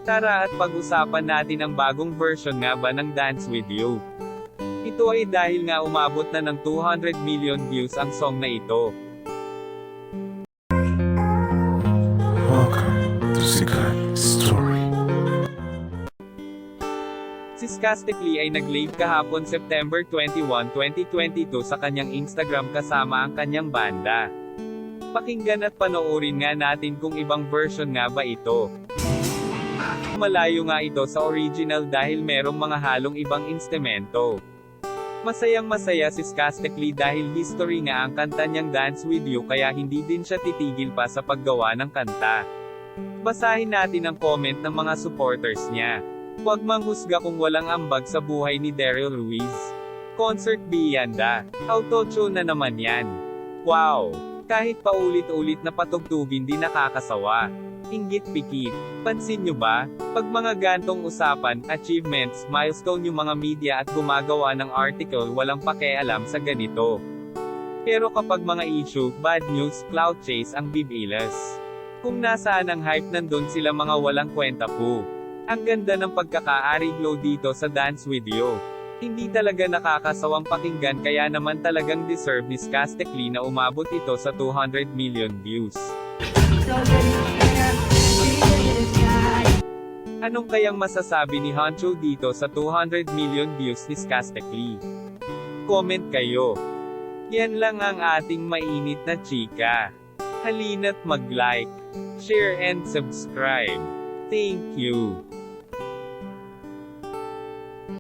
Tara at pag-usapan natin ang bagong version nga ba ng Dance With You. Ito ay dahil nga umabot na ng 200 million views ang song na ito. Welcome to Sikat Story. Si Skastikli ay nag-live kahapon September 21, 2022 sa kanyang Instagram kasama ang kanyang banda. Pakinggan at panoorin nga natin kung ibang version nga ba ito. Malayo nga ito sa original dahil merong mga halong ibang instrumento. Masayang masaya si Skastikli dahil history nga ang kanta niyang Dance With You kaya hindi din siya titigil pa sa paggawa ng kanta. Basahin natin ang comment ng mga supporters niya. Huwag manghusga kung walang ambag sa buhay ni Daryl Ruiz. Concert biyanda. Auto-tune na naman yan. Wow! Kahit paulit-ulit na patugtugin di nakakasawa. Inggit pikit. Pansin nyo ba? Pag mga gantong usapan, achievements, milestone yung mga media at gumagawa ng article walang pakialam sa ganito. Pero kapag mga issue, bad news, clout chase ang bibilas. Kung nasaan ang hype nandun sila mga walang kwenta po. Ang ganda ng pagkakaariglo dito sa Dance With You. Hindi talaga nakakasawang pakinggan kaya naman talagang deserve ni Skastikli na umabot ito sa 200 million views. Anong kayang masasabi ni Honcho dito sa 200 million views ni Skastikli? Comment kayo. Yan lang ang ating mainit na chika. Halina't mag-like, share and subscribe. Thank you.